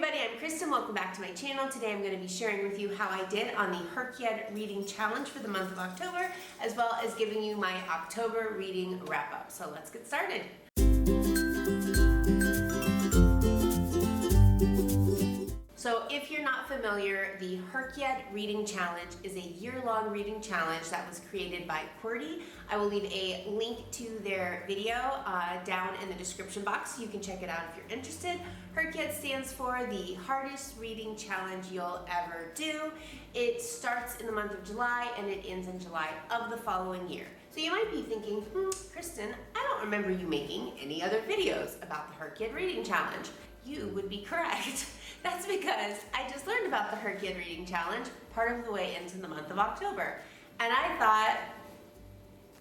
everybody, I'm Kristen. Welcome back to my channel. Today I'm going to be sharing with you how I did on the HRCYED reading challenge for the month of October, as well as giving you my October reading wrap up. So let's get started. So if you're not familiar, the HRCYED Reading Challenge is a year-long reading challenge that was created by QWERTY. I will leave a link to their video down in the description box so you can check it out if you're interested. HRCYED stands for the hardest reading challenge you'll ever do. It starts in the month of July and it ends in July of the following year. So you might be thinking, Kristen, I don't remember you making any other videos about the HRCYED Reading Challenge. You would be correct. That's because I just learned about the HRCYED Reading Challenge part of the way into the month of October. And I thought,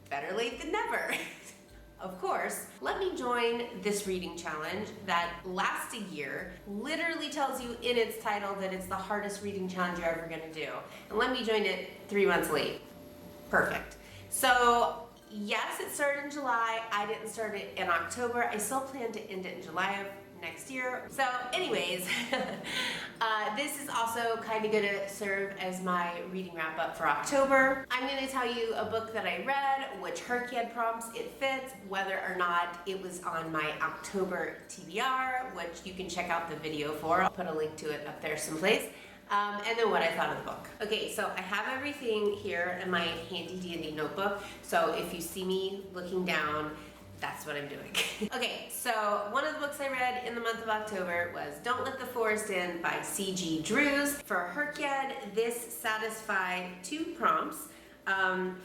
better late than never. Of course, let me join this reading challenge that lasts a year, literally tells you in its title that it's the hardest reading challenge you're ever gonna do. And let me join it 3 months late. Perfect. So yes, it started in July. I didn't start it in October. I still plan to end it in July of next year. So anyways, this is also kind of going to serve as my reading wrap up for October. I'm going to tell you a book that I read, which HRCYED prompts it fits, whether or not it was on my October TBR, which you can check out the video for. I'll put a link to it up there someplace. And then what I thought of the book. Okay, so I have everything here in my handy dandy notebook. So if you see me looking down, that's what I'm doing. Okay, so one of the books I read in the month of October was Don't Let the Forest In by C.G. Drews. For HRCYED, this satisfied 2 prompts.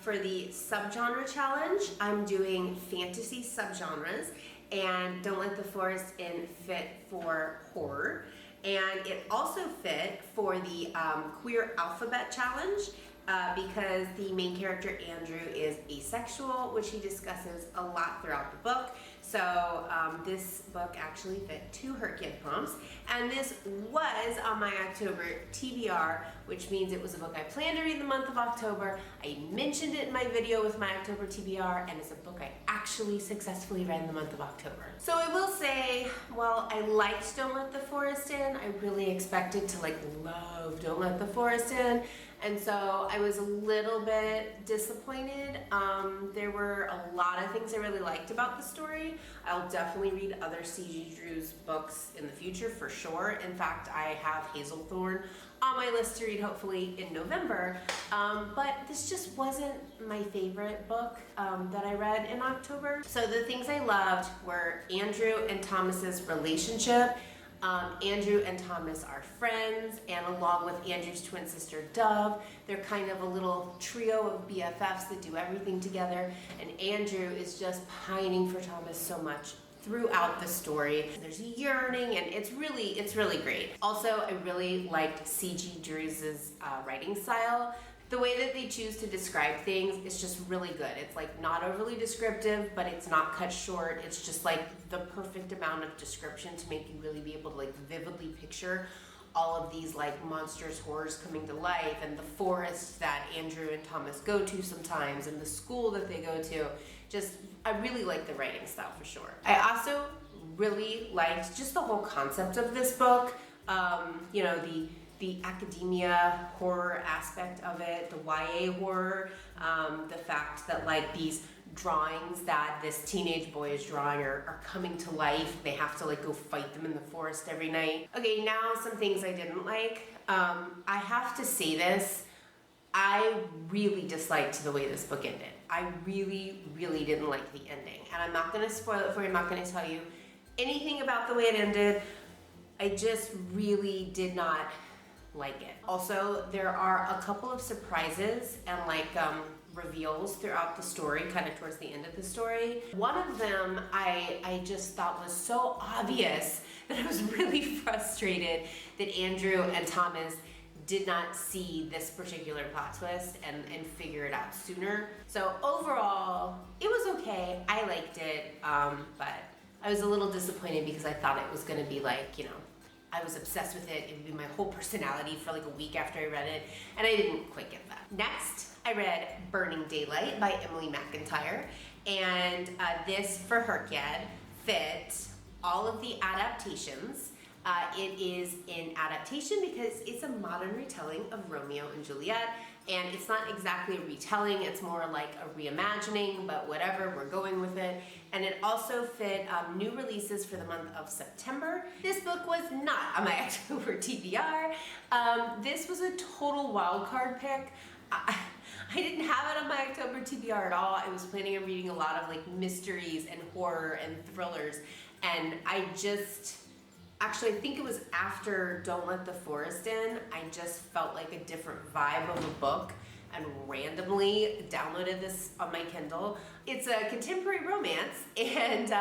For the subgenre challenge, I'm doing fantasy subgenres, and Don't Let the Forest In fit for horror. And it also fit for the queer alphabet challenge, because the main character, Andrew, is asexual, which he discusses a lot throughout the book. So this book actually fit 2 HRCYED prompts, and this was on my October TBR, which means it was a book I planned to read in the month of October. I mentioned it in my video with my October TBR, and it's a book I actually successfully read in the month of October. So I will say, while I liked Don't Let the Forest In, I really expected to love Don't Let the Forest In. And so I was a little bit disappointed. There were a lot of things I really liked about the story. I'll definitely read other C.G. Drews books in the future for sure. In fact, I have Hazelthorn on my list to read hopefully in November. But this just wasn't my favorite book that I read in October. So the things I loved were Andrew and Thomas's relationship. Andrew and Thomas are friends, and along with Andrew's twin sister Dove, they're kind of a little trio of BFFs that do everything together, and Andrew is just pining for Thomas so much throughout the story. There's yearning, and it's really great. Also, I really liked C.G. Drews' writing style. The way that they choose to describe things is just really good. It's not overly descriptive, but it's not cut short. It's just the perfect amount of description to make you really be able to vividly picture all of these monstrous horrors coming to life, and the forest that Andrew and Thomas go to sometimes, and the school that they go to. I really like the writing style for sure. I also really liked just the whole concept of this book. The academia horror aspect of it, the YA horror, the fact that these drawings that this teenage boy is drawing are coming to life. They have to go fight them in the forest every night. Okay, now some things I didn't like. I have to say this, I really disliked the way this book ended. I really didn't like the ending. And I'm not gonna spoil it for you, I'm not gonna tell you anything about the way it ended. I just really did not like it. Also, there are a couple of surprises and reveals throughout the story, kind of towards the end of the story. One of them I just thought was so obvious that I was really frustrated that Andrew and Thomas did not see this particular plot twist and figure it out sooner. So overall, it was okay. I liked it, but I was a little disappointed because I thought it was gonna be I was obsessed with it. It would be my whole personality for a week after I read it, and I didn't quite get that. Next, I read Burning Daylight by Emily McIntyre, and this, for HRCYED, fit all of the adaptations It is an adaptation because it's a modern retelling of Romeo and Juliet, and it's not exactly a retelling, it's more like a reimagining, but whatever, we're going with it. And it also fit new releases for the month of September. This book was not on my October TBR. This was a total wild card pick. I didn't have it on my October TBR at all. I was planning on reading a lot of like mysteries and horror and thrillers, and actually, I think it was after Don't Let the Forest In, I just felt like a different vibe of a book and randomly downloaded this on my Kindle. It's a contemporary romance, and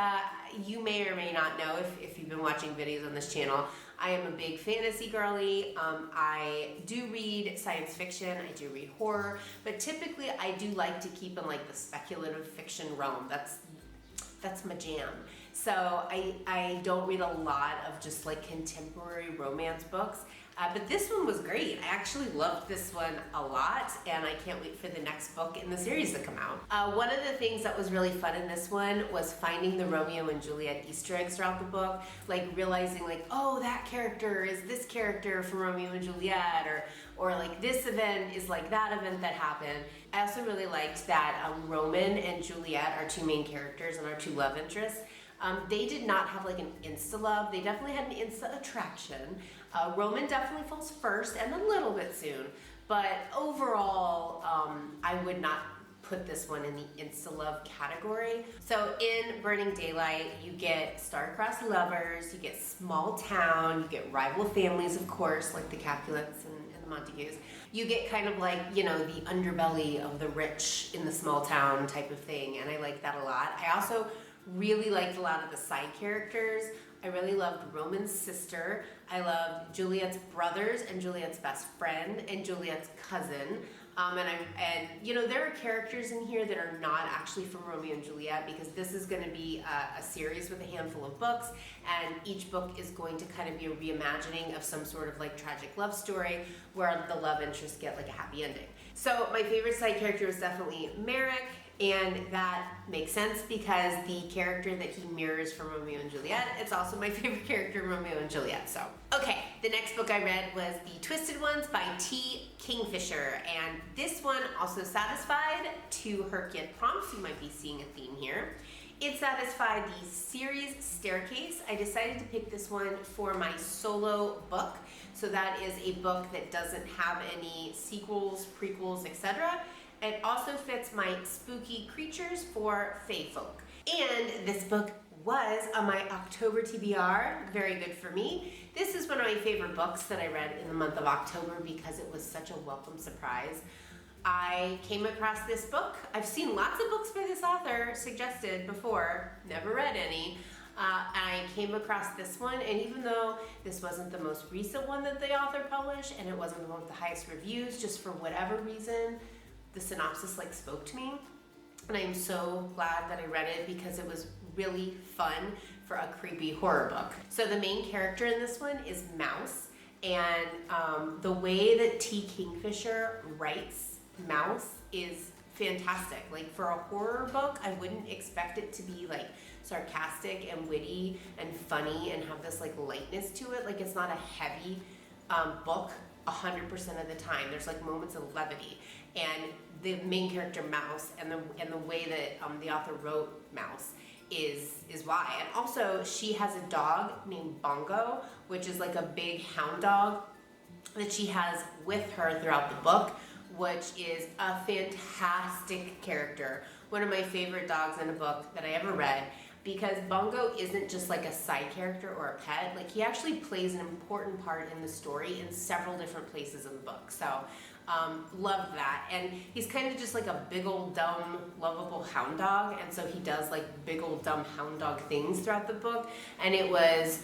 you may or may not know if you've been watching videos on this channel, I am a big fantasy girly. I do read science fiction, I do read horror, but typically I do like to keep in like the speculative fiction realm. That's my jam. So I don't read a lot of just like contemporary romance books, but this one was great. I actually loved this one a lot, and I can't wait for the next book in the series to come out. One of the things that was really fun in this one was finding the Romeo and Juliet Easter eggs throughout the book, like realizing like, oh, that character is this character from Romeo and Juliet, or like this event is like that event that happened. I also really liked that Roman and Juliet, our two main characters and our two love interests, they did not have like an insta-love. They definitely had an insta-attraction. Roman definitely falls first and a little bit soon, but overall, I would not put this one in the insta-love category. So in Burning Daylight, you get star-crossed lovers, you get small town, you get rival families, of course, like the Capulets and the Montagues. You get kind of like, you know, the underbelly of the rich in the small town type of thing, and I like that a lot. I also really liked a lot of the side characters. I really loved Roman's sister. I loved Juliet's brothers and Juliet's best friend and Juliet's cousin. And you know, there are characters in here that are not actually from Romeo and Juliet, because this is going to be a series with a handful of books, and each book is going to kind of be a reimagining of some sort of like tragic love story where the love interests get like a happy ending. So my favorite side character is definitely Merrick. And that makes sense because the character that he mirrors from Romeo and Juliet, it's also my favorite character in Romeo and Juliet. So, okay, the next book I read was The Twisted Ones by T. Kingfisher, and this one also satisfied two HRCYED prompts. You might be seeing a theme here. It satisfied the series staircase. I decided to pick this one for my solo book. So that is a book that doesn't have any sequels, prequels, etc. It also fits my spooky creatures for fae folk. And this book was on my October TBR, very good for me. This is one of my favorite books that I read in the month of October because it was such a welcome surprise. I came across this book. I've seen lots of books by this author suggested before, never read any. I came across this one, and even though this wasn't the most recent one that the author published, and it wasn't the one with the highest reviews, just for whatever reason, the synopsis like spoke to me, and I am so glad that I read it because it was really fun for a creepy horror book. So the main character in this one is Mouse, and the way that T. Kingfisher writes Mouse is fantastic. Like for a horror book, I wouldn't expect it to be like sarcastic and witty and funny and have this like lightness to it. Like it's not a heavy book 100% of the time. There's like moments of levity, and the main character Mouse and the way that the author wrote Mouse is why. And also she has a dog named Bongo, which is like a big hound dog that she has with her throughout the book, which is a fantastic character. One of my favorite dogs in a book that I ever read, because Bongo isn't just like a side character or a pet. Like he actually plays an important part in the story in several different places in the book. So loved that. And he's kind of just like a big old dumb lovable hound dog, and so he does like big old dumb hound dog things throughout the book, and it was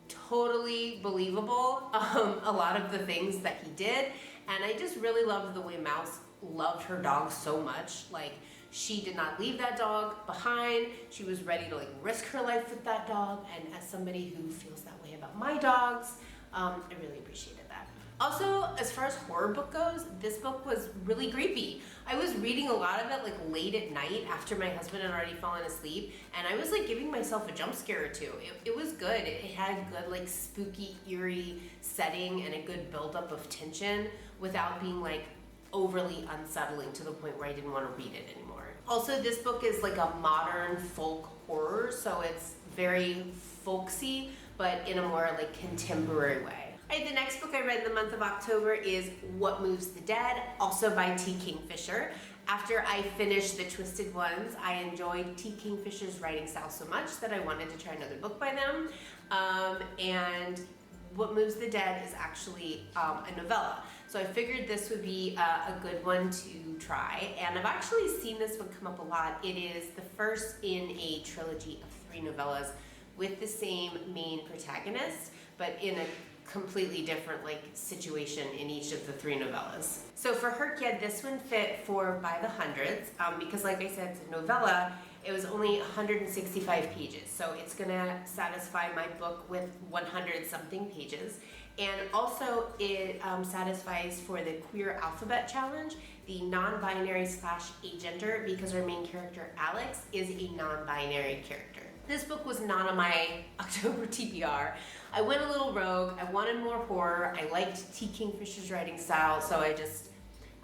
totally believable, a lot of the things that he did. And I just really loved the way Mouse loved her dog so much. Like she did not leave that dog behind. She was ready to like risk her life with that dog. And as somebody who feels that way about my dogs, I really appreciated that. Also, as far as horror book goes, this book was really creepy. I was reading a lot of it like late at night after my husband had already fallen asleep, and I was like giving myself a jump scare or two. It was good. It had good like spooky, eerie setting and a good buildup of tension without being like overly unsettling to the point where I didn't want to read it anymore. Also, this book is like a modern folk horror, so it's very folksy, but in a more like contemporary way. All right, the next book I read in the month of October is What Moves the Dead, also by T. Kingfisher. After I finished The Twisted Ones, I enjoyed T. Kingfisher's writing style so much that I wanted to try another book by them. And What Moves the Dead is actually a novella. So I figured this would be a good one to try. And I've actually seen this one come up a lot. It is the first in a trilogy of 3 novellas with the same main protagonist, but in a completely different like situation in each of the 3 novellas. So for HRCYED, this one fit for by the hundreds because like I said, it's a novella. It was only 165 pages, so it's gonna satisfy my book with 100 something pages. And also it satisfies for the queer alphabet challenge, the non-binary / agender, because our main character Alex is a non-binary character. This book was not on my October TBR. I went a little rogue. I wanted more horror. I liked T. Kingfisher's writing style, so I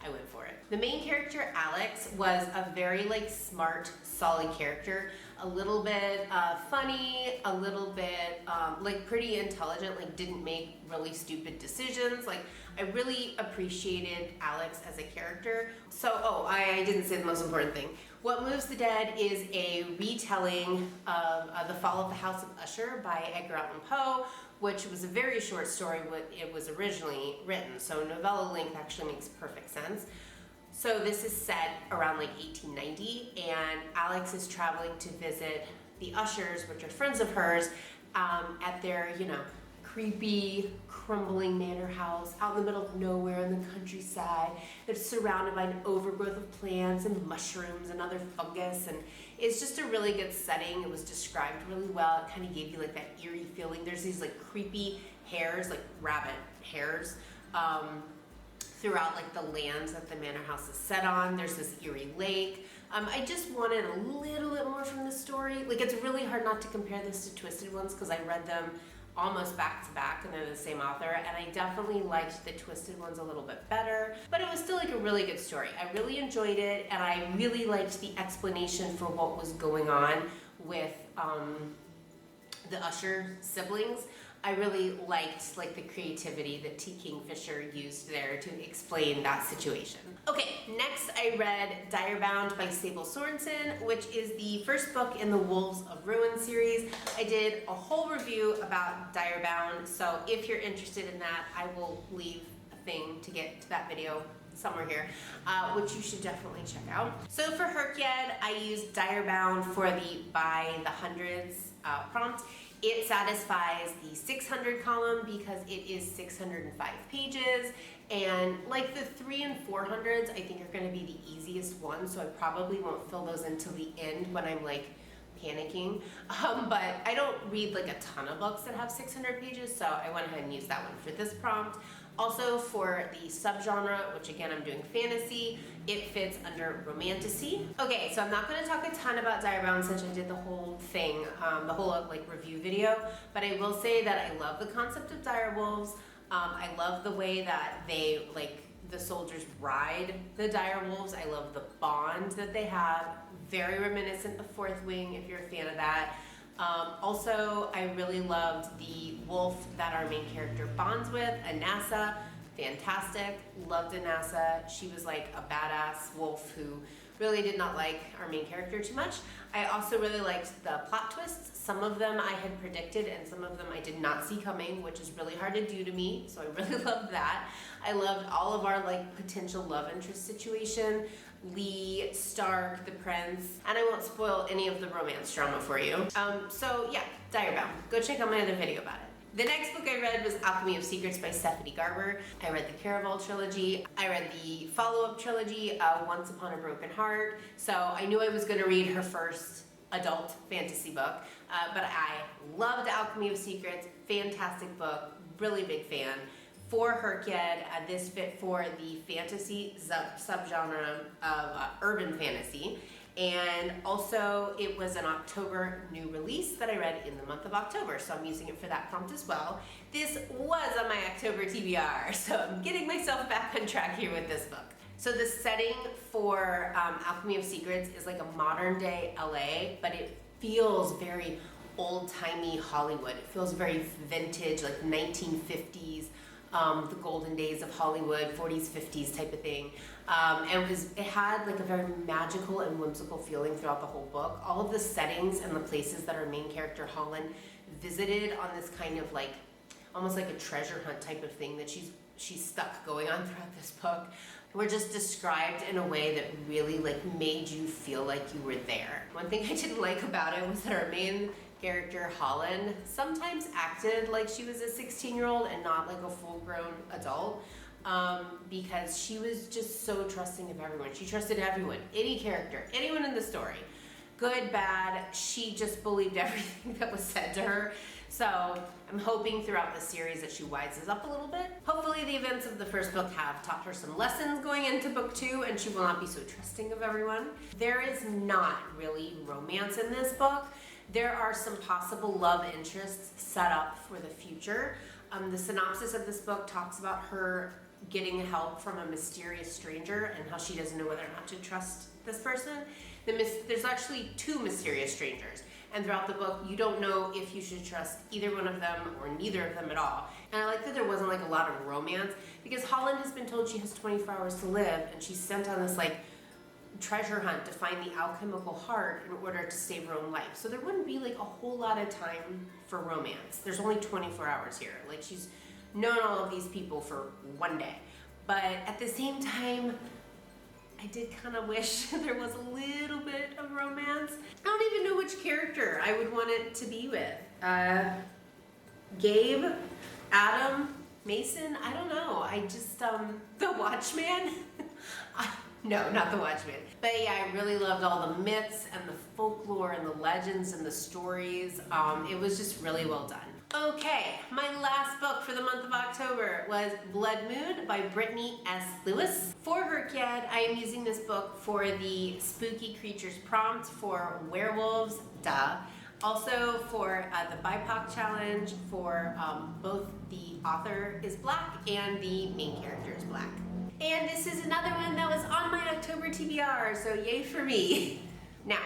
went for it. The main character, Alex, was a very like smart, solid character. A little bit funny, a little bit like pretty intelligent, like didn't make really stupid decisions. Like I really appreciated Alex as a character. So, I didn't say the most important thing. What Moves the Dead is a retelling of The Fall of the House of Usher by Edgar Allan Poe, which was a very short story when it was originally written. So novella length actually makes perfect sense. So this is set around like 1890, and Alex is traveling to visit the Ushers, which are friends of hers, at their, creepy, crumbling manor house out in the middle of nowhere in the countryside. It's surrounded by an overgrowth of plants and mushrooms and other fungus, and it's just a really good setting. It was described really well. It kind of gave you like that eerie feeling. There's these like creepy hairs, like rabbit hairs, throughout like the lands that the manor house is set on. There's this eerie lake. I just wanted a little bit more from the story. Like it's really hard not to compare this to Twisted Ones because I read them almost back to back and they're the same author, and I definitely liked the Twisted Ones a little bit better, but it was still like a really good story. I really enjoyed it, and I really liked the explanation for what was going on with the Usher siblings. I really liked like the creativity that T. Kingfisher used there to explain that situation. Okay, next I read Direbound by Sable Sorensen, which is the first book in the Wolves of Ruin series. I did a whole review about Direbound, so if you're interested in that, I will leave a thing to get to that video somewhere here, which you should definitely check out. So for HRCYED, I used Direbound for the by the hundreds prompt. It satisfies the 600 column because it is 605 pages, and like the 300s and 400s I think are going to be the easiest ones, so I probably won't fill those until the end when I'm like panicking, but I don't read like a ton of books that have 600 pages, so I went ahead and used that one for this prompt. Also for the subgenre, which again I'm doing fantasy, it fits under romantasy. Okay, so I'm not going to talk a ton about Direbound since I did the whole thing, the whole like review video, but I will say that I love the concept of direwolves. I love the way that they like the soldiers ride the direwolves. I love the bond that they have. Very reminiscent of Fourth Wing if you're a fan of that. Also, I really loved the wolf that our main character bonds with, Anassa. Fantastic. Loved Anassa. She was like a badass wolf who really did not like our main character too much. I also really liked the plot twists. Some of them I had predicted and some of them I did not see coming, which is really hard to do to me, so I really loved that. I loved all of our like potential love interest situation. Lee, Stark, the prince, and I won't spoil any of the romance drama for you. So yeah, Direbound. Go check out my other video about it. The next book I read was Alchemy of Secrets by Stephanie Garber. I read the Caraval trilogy. I read the follow-up trilogy, Once Upon a Broken Heart. So I knew I was going to read her first adult fantasy book, but I loved Alchemy of Secrets. Fantastic book. Really big fan. for HRCYED, this fit for the fantasy subgenre of urban fantasy. And also it was an October new release that I read in the month of October, so I'm using it for that prompt as well. This was on my October TBR, so I'm getting myself back on track here with this book. So the setting for Alchemy of Secrets is like a modern day LA, but it feels very old-timey Hollywood. It feels very vintage, like 1950s, the golden days of Hollywood, 40s, 50s type of thing. And it had like a very magical and whimsical feeling throughout the whole book. All of the settings and the places that our main character Holland visited on this kind of like, almost like a treasure hunt type of thing that she's stuck going on throughout this book, were just described in a way that really like made you feel like you were there. One thing I didn't like about it was that our main character Holland sometimes acted like she was a 16-year-old and not like a full-grown adult, because she was just so trusting of everyone. She trusted everyone, any character, anyone in the story, good, bad. She just believed everything that was said to her. So I'm hoping throughout the series that she wises up a little bit. Hopefully the events of the first book have taught her some lessons going into book 2, and she will not be so trusting of everyone. There is not really romance in this book. There are some possible love interests set up for the future. The synopsis of this book talks about her getting help from a mysterious stranger and how she doesn't know whether or not to trust this person. There's actually 2 mysterious strangers, and throughout the book you don't know if you should trust either one of them or neither of them at all. And I like that there wasn't like a lot of romance, because Holland has been told she has 24 hours to live, and she's sent on this like treasure hunt to find the alchemical heart in order to save her own life. So there wouldn't be like a whole lot of time for romance. There's only 24 hours here. Like, she's known all of these people for one day. But at the same time, I did kind of wish there was a little bit of romance. I don't even know which character I would want it to be with. Gabe, Adam, Mason, I don't know. I just, the Watchman? No, not the Watchman. But yeah, I really loved all the myths and the folklore and the legends and the stories. It was just really well done. Okay, my last book for the month of October was Blood Moon by Brittany S. Lewis. For HRCYED, I am using this book for the spooky creatures prompt for werewolves, duh. Also for the BIPOC challenge for both the author is black and the main character is black. And this is another one that was on my October TBR, so yay for me. Now,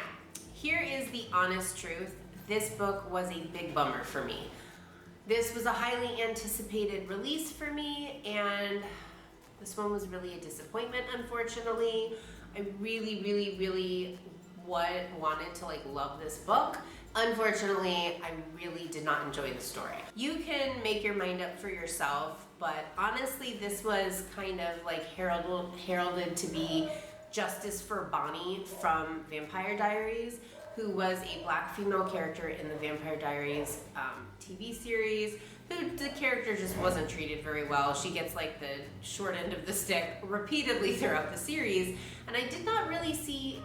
here is the honest truth. This book was a big bummer for me. This was a highly anticipated release for me, and this one was really a disappointment, unfortunately. I really wanted to like love this book. Unfortunately, I really did not enjoy the story. You can make your mind up for yourself, but honestly, this was kind of like heralded to be justice for Bonnie from Vampire Diaries, who was a black female character in the Vampire Diaries TV series, who the character just wasn't treated very well. She gets like the short end of the stick repeatedly throughout the series, and I did not really see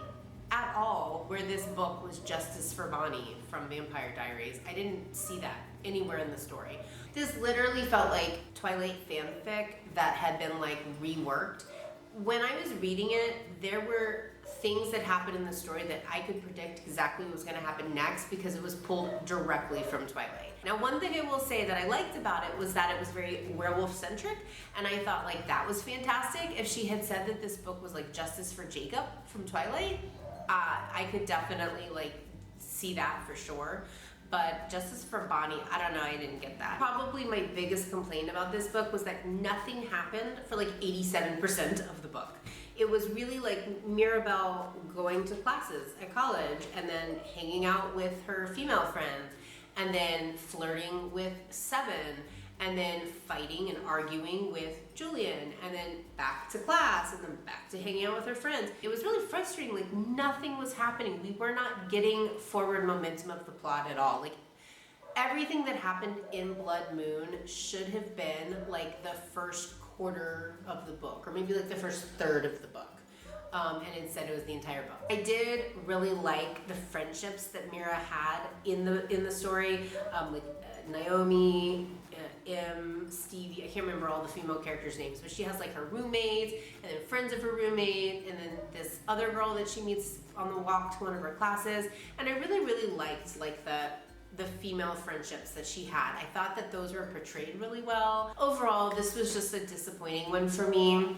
at all where this book was justice for Bonnie from Vampire Diaries. I didn't see that anywhere in the story. This literally felt like Twilight fanfic that had been like reworked. When I was reading it, there were things that happened in the story that I could predict exactly what was going to happen next because it was pulled directly from Twilight. Now, one thing I will say that I liked about it was that it was very werewolf-centric, and I thought like that was fantastic. If she had said that this book was like Justice for Jacob from Twilight, I could definitely like see that for sure. But Justice for Bonnie, I don't know, I didn't get that. Probably my biggest complaint about this book was that nothing happened for like 87% of the book. It was really like Mirabelle going to classes at college and then hanging out with her female friends and then flirting with Seven and then fighting and arguing with Julian and then back to class and then back to hanging out with her friends. It was really frustrating, like nothing was happening. We were not getting forward momentum of the plot at all. Like everything that happened in Blood Moon should have been like the first quarter of the book, or maybe like the first third of the book. And instead it was the entire book. I did really like the friendships that Mira had in the story. Like Naomi, Stevie, I can't remember all the female characters' names, but she has like her roommates and then friends of her roommate and then this other girl that she meets on the walk to one of her classes. And I really liked like the female friendships that she had. I thought that those were portrayed really well. Overall, this was just a disappointing one for me.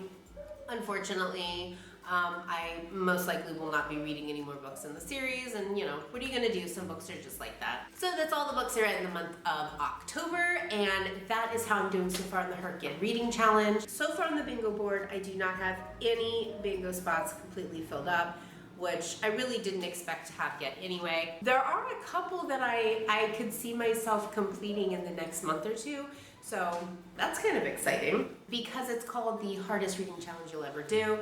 Unfortunately, I most likely will not be reading any more books in the series, and you know, what are you gonna do? Some books are just like that. So that's all the books I read in the month of October, and that is how I'm doing so far in the HRCYED reading challenge. So far on the bingo board, I do not have any bingo spots completely filled up, which I really didn't expect to have yet anyway. There are a couple that I could see myself completing in the next month or two, so that's kind of exciting. Because it's called the hardest reading challenge you'll ever do,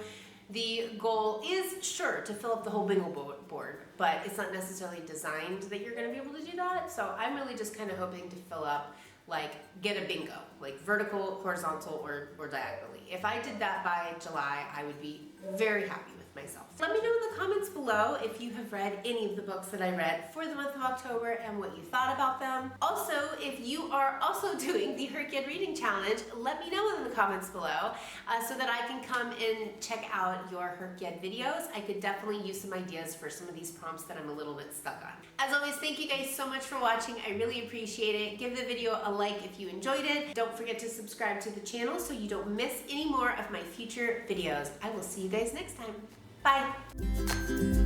the goal is, sure, to fill up the whole bingo board, but it's not necessarily designed that you're gonna be able to do that, so I'm really just kind of hoping to fill up, like, get a bingo, like vertical, horizontal, or diagonally. If I did that by July, I would be very happy with myself. Let me know in the comments below if you have read any of the books that I read for the month of October and what you thought about them. Also, if you are also doing the HRCYED reading challenge, let me know in the comments below so that I can come and check out your HRCYED videos. I could definitely use some ideas for some of these prompts that I'm a little bit stuck on. As always, thank you guys so much for watching. I really appreciate it. Give the video a like if you enjoyed it. Don't forget to subscribe to the channel so you don't miss any more of my future videos. I will see you guys next time. Bye.